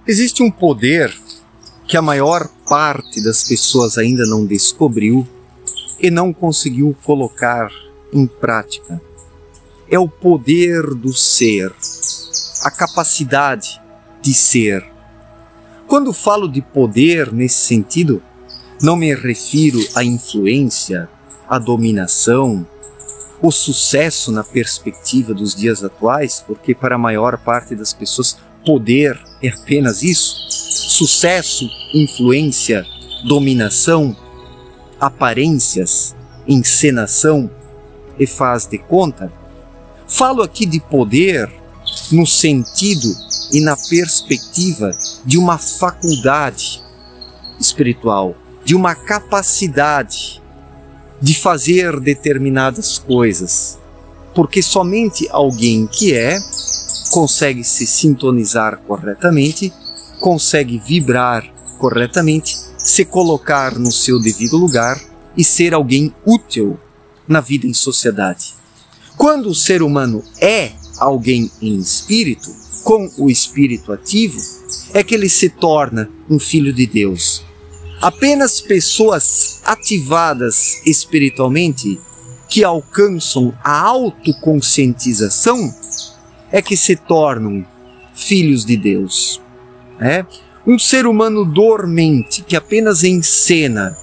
Existe um poder que a maior parte das pessoas ainda não descobriu e não conseguiu colocar em prática. É o poder do ser, a capacidade de ser. Quando falo de poder nesse sentido, não me refiro à influência, à dominação, o sucesso na perspectiva dos dias atuais, porque para a maior parte das pessoas poder é apenas isso. Sucesso, influência, dominação, aparências, encenação e faz de conta. Falo aqui de poder no sentido e na perspectiva de uma faculdade espiritual, de uma capacidade de fazer determinadas coisas, porque somente alguém que consegue se sintonizar corretamente, consegue vibrar corretamente, se colocar no seu devido lugar e ser alguém útil na vida em sociedade. Quando o ser humano é alguém em espírito, com o espírito ativo, é que ele se torna um filho de Deus. Apenas pessoas ativadas espiritualmente, que alcançam a autoconscientização, é que se tornam filhos de Deus. Um ser humano dormente, que apenas encena,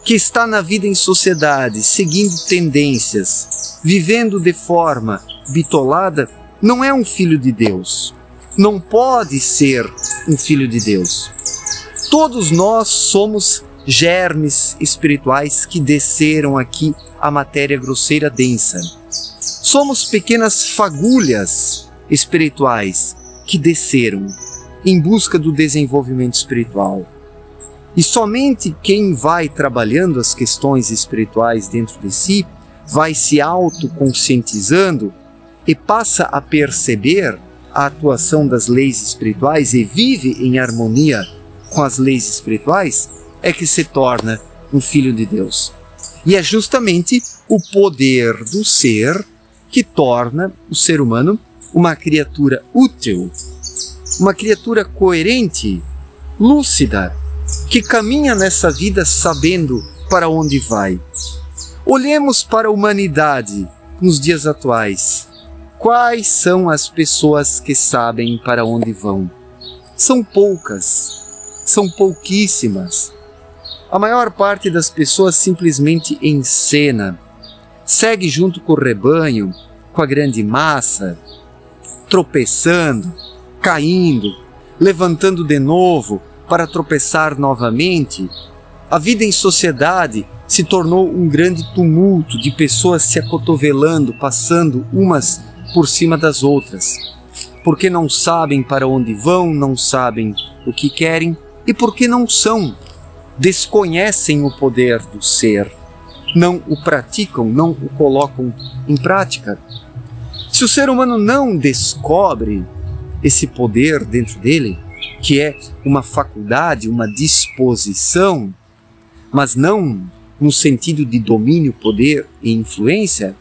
que está na vida em sociedade, seguindo tendências, vivendo de forma bitolada, não é um filho de Deus. Não pode ser um filho de Deus. Todos nós somos germes espirituais que desceram aqui à matéria grosseira densa. Somos pequenas fagulhas espirituais que desceram em busca do desenvolvimento espiritual. E somente quem vai trabalhando as questões espirituais dentro de si, vai se autoconscientizando e passa a perceber a atuação das leis espirituais e vive em harmonia com as leis espirituais, é que se torna um filho de Deus. E é justamente o poder do ser que torna o ser humano uma criatura útil, uma criatura coerente, lúcida, que caminha nessa vida sabendo para onde vai. Olhemos para a humanidade nos dias atuais. Quais são as pessoas que sabem para onde vão? São poucas, são pouquíssimas. A maior parte das pessoas simplesmente encena, segue junto com o rebanho, com a grande massa, tropeçando, caindo, levantando de novo para tropeçar novamente. A vida em sociedade se tornou um grande tumulto de pessoas se acotovelando, passando umas por cima das outras, porque não sabem para onde vão, não sabem o que querem e porque não são, desconhecem o poder do ser, não o praticam, não o colocam em prática. Se o ser humano não descobre esse poder dentro dele, que é uma faculdade, uma disposição, mas não no sentido de domínio, poder e influência,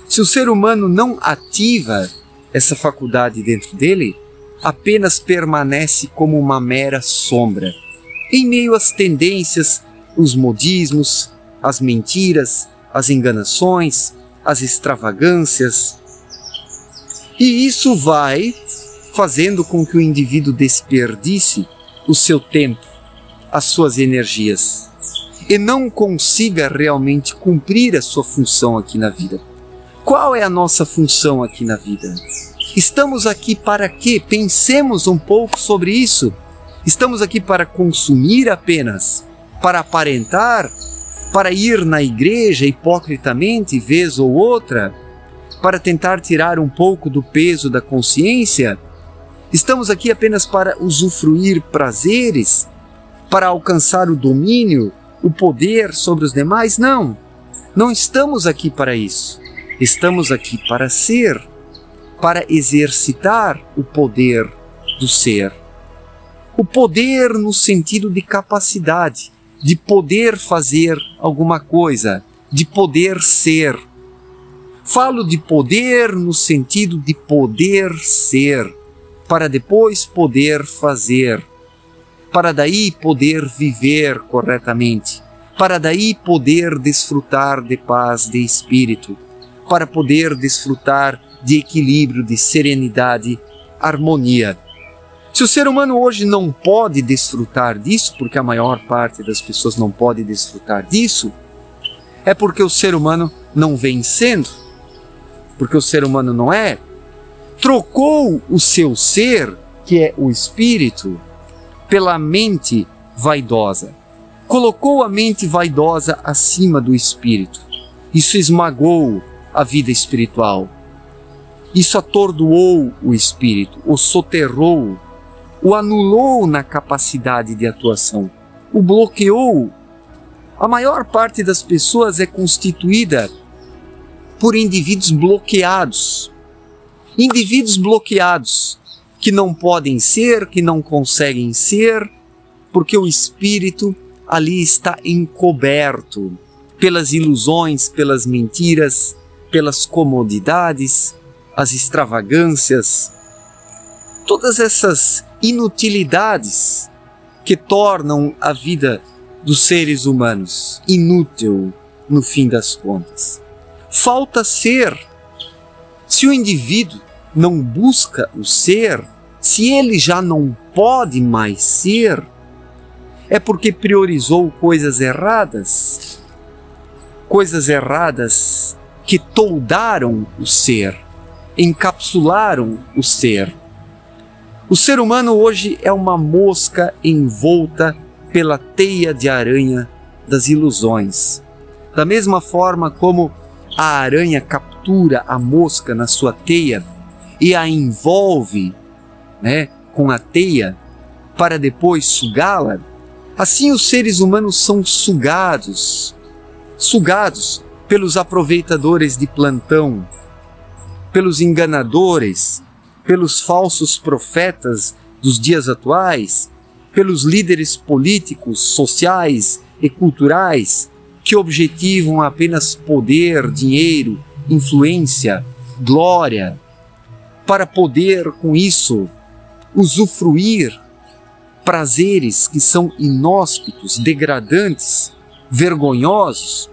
se o ser humano não ativa essa faculdade dentro dele, apenas permanece como uma mera sombra, em meio às tendências, os modismos, as mentiras, as enganações, as extravagâncias. E isso vai fazendo com que o indivíduo desperdice o seu tempo, as suas energias, e não consiga realmente cumprir a sua função aqui na vida. Qual é a nossa função aqui na vida? Estamos aqui para quê? Pensemos um pouco sobre isso. Estamos aqui para consumir apenas, para aparentar, para ir na igreja hipocritamente, vez ou outra, para tentar tirar um pouco do peso da consciência? Estamos aqui apenas para usufruir prazeres, para alcançar o domínio, o poder sobre os demais? Não, não estamos aqui para isso. Estamos aqui para ser, para exercitar o poder do ser. O poder no sentido de capacidade, de poder fazer alguma coisa, de poder ser. Falo de poder no sentido de poder ser, para depois poder fazer, para daí poder viver corretamente, para daí poder desfrutar de paz de espírito, para poder desfrutar de equilíbrio, de serenidade, harmonia. Se o ser humano hoje não pode desfrutar disso, porque a maior parte das pessoas não pode desfrutar disso, é porque o ser humano não vem sendo, porque o ser humano não é, trocou o seu ser, que é o espírito, pela mente vaidosa. Colocou a mente vaidosa acima do espírito. Isso esmagou a vida espiritual. Isso atordoou o espírito, o soterrou, o anulou na capacidade de atuação, o bloqueou. A maior parte das pessoas é constituída por indivíduos bloqueados. Indivíduos bloqueados que não podem ser, que não conseguem ser, porque o espírito ali está encoberto pelas ilusões, pelas mentiras, pelas comodidades, as extravagâncias, todas essas inutilidades que tornam a vida dos seres humanos inútil no fim das contas. Falta ser. Se o indivíduo não busca o ser, se ele já não pode mais ser, é porque priorizou coisas erradas que toldaram o ser, encapsularam o ser. O ser humano hoje é uma mosca envolta pela teia de aranha das ilusões. Da mesma forma como a aranha captura a mosca na sua teia e a envolve, com a teia para depois sugá-la, assim os seres humanos são sugados pelos aproveitadores de plantão, pelos enganadores, pelos falsos profetas dos dias atuais, pelos líderes políticos, sociais e culturais que objetivam apenas poder, dinheiro, influência, glória, para poder, com isso, usufruir prazeres que são inóspitos, degradantes, vergonhosos.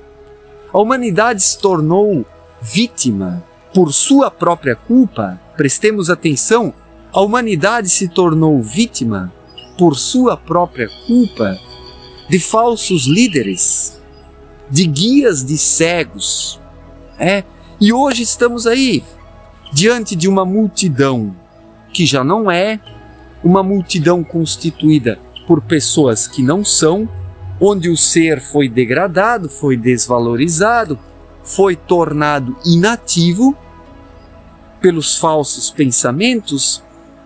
A humanidade se tornou vítima por sua própria culpa. Prestemos atenção, a humanidade se tornou vítima por sua própria culpa de falsos líderes, de guias de cegos. E hoje estamos aí, diante de uma multidão que já não é uma multidão constituída por pessoas que não são, onde o ser foi degradado, foi desvalorizado, foi tornado inativo pelos falsos pensamentos,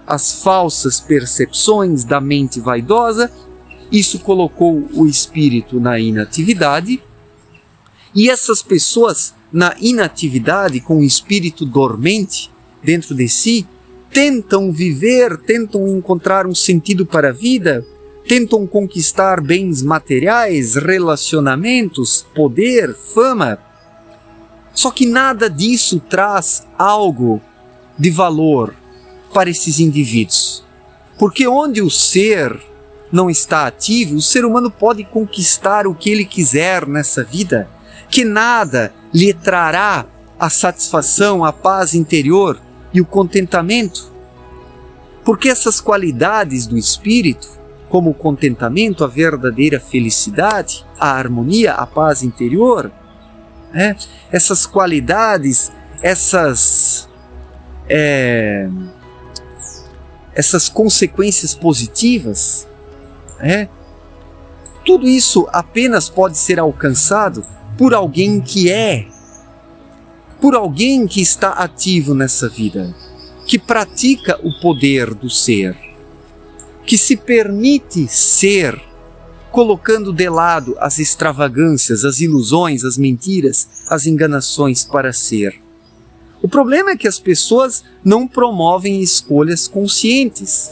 as falsas percepções da mente vaidosa. Isso colocou o espírito na inatividade, e essas pessoas na inatividade, com o espírito dormente dentro de si, tentam viver, tentam encontrar um sentido para a vida, tentam conquistar bens materiais, relacionamentos, poder, fama. Só que nada disso traz algo de valor para esses indivíduos. Porque onde o ser não está ativo, o ser humano pode conquistar o que ele quiser nessa vida, que nada lhe trará a satisfação, a paz interior e o contentamento. Porque essas qualidades do espírito, como o contentamento, a verdadeira felicidade, a harmonia, a paz interior, essas qualidades, essas consequências positivas, tudo isso apenas pode ser alcançado por alguém por alguém que está ativo nessa vida, que pratica o poder do ser, que se permite ser, colocando de lado as extravagâncias, as ilusões, as mentiras, as enganações para ser. O problema é que as pessoas não promovem escolhas conscientes.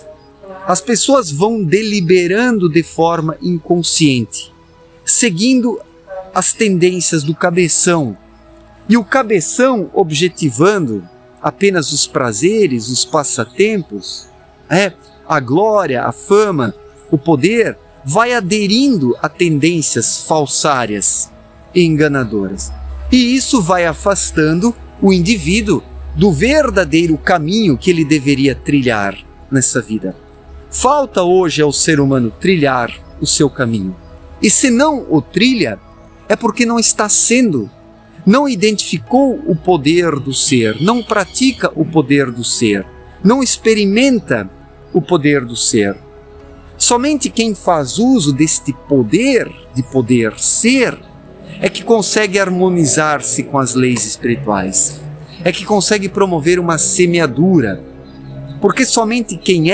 As pessoas vão deliberando de forma inconsciente, seguindo as tendências do cabeção. E o cabeção objetivando apenas os prazeres, os passatempos, a glória, a fama, o poder vai aderindo a tendências falsárias e enganadoras. E isso vai afastando o indivíduo do verdadeiro caminho que ele deveria trilhar nessa vida. Falta hoje ao ser humano trilhar o seu caminho. E se não o trilha, é porque não está sendo, não identificou o poder do ser, não pratica o poder do ser, não experimenta o poder do ser. Somente quem faz uso deste poder, de poder ser, é que consegue harmonizar-se com as leis espirituais, é que consegue promover uma semeadura, porque somente quem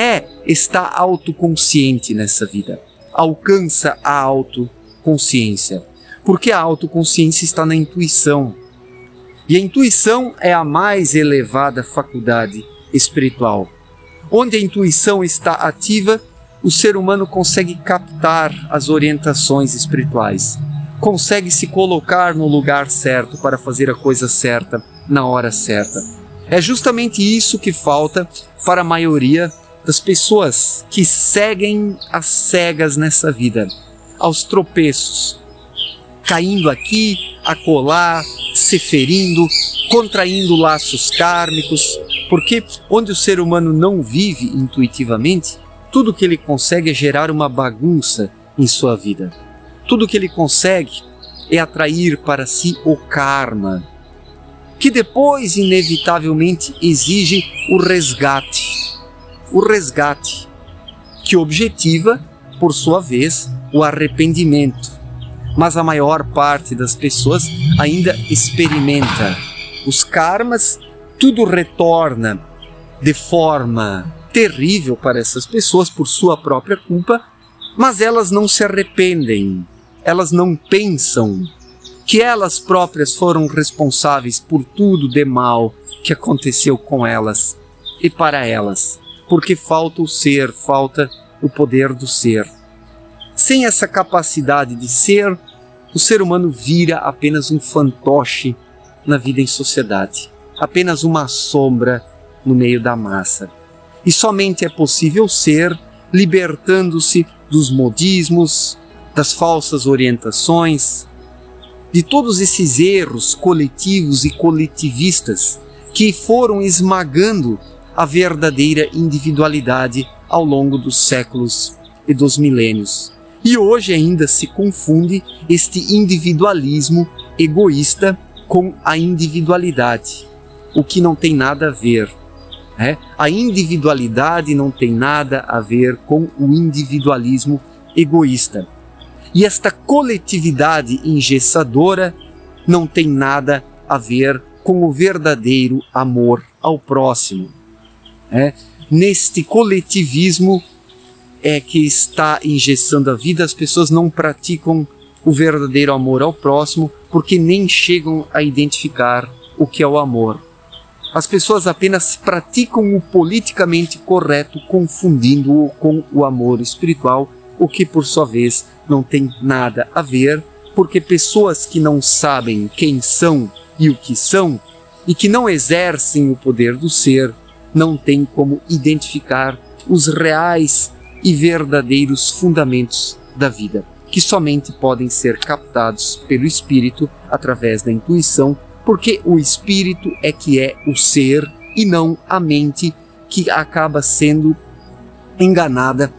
está autoconsciente nessa vida, alcança a autoconsciência, porque a autoconsciência está na intuição, e a intuição é a mais elevada faculdade espiritual. Onde a intuição está ativa, o ser humano consegue captar as orientações espirituais, consegue se colocar no lugar certo para fazer a coisa certa na hora certa. É justamente isso que falta para a maioria das pessoas que seguem às cegas nessa vida, aos tropeços, caindo aqui, acolá, se ferindo, contraindo laços kármicos, porque onde o ser humano não vive intuitivamente, tudo que ele consegue é gerar uma bagunça em sua vida. Tudo que ele consegue é atrair para si o karma, que depois inevitavelmente exige o resgate. O resgate, que objetiva, por sua vez, o arrependimento. Mas a maior parte das pessoas ainda experimenta os karmas, tudo retorna de forma terrível para essas pessoas por sua própria culpa, mas elas não se arrependem, elas não pensam que elas próprias foram responsáveis por tudo de mal que aconteceu com elas e para elas, porque falta o ser, falta o poder do ser. Sem essa capacidade de ser, o ser humano vira apenas um fantoche na vida em sociedade, apenas uma sombra no meio da massa. E somente é possível ser libertando-se dos modismos, das falsas orientações, de todos esses erros coletivos e coletivistas que foram esmagando a verdadeira individualidade ao longo dos séculos e dos milênios. E hoje ainda se confunde este individualismo egoísta com a individualidade, o que não tem nada a ver. A individualidade não tem nada a ver com o individualismo egoísta. E esta coletividade engessadora não tem nada a ver com o verdadeiro amor ao próximo. Neste coletivismo é que está engessando a vida, as pessoas não praticam o verdadeiro amor ao próximo porque nem chegam a identificar o que é o amor. As pessoas apenas praticam o politicamente correto, confundindo-o com o amor espiritual, o que por sua vez não tem nada a ver, porque pessoas que não sabem quem são e o que são, e que não exercem o poder do ser, não têm como identificar os reais e verdadeiros fundamentos da vida, que somente podem ser captados pelo espírito através da intuição, porque o espírito é que é o ser e não a mente, que acaba sendo enganada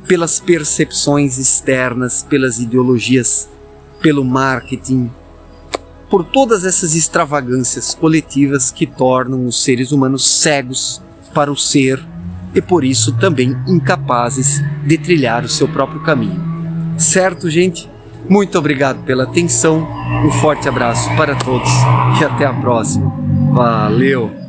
pelas percepções externas, pelas ideologias, pelo marketing, por todas essas extravagâncias coletivas que tornam os seres humanos cegos para o ser e por isso também incapazes de trilhar o seu próprio caminho. Certo, gente? Muito obrigado pela atenção, um forte abraço para todos e até a próxima. Valeu!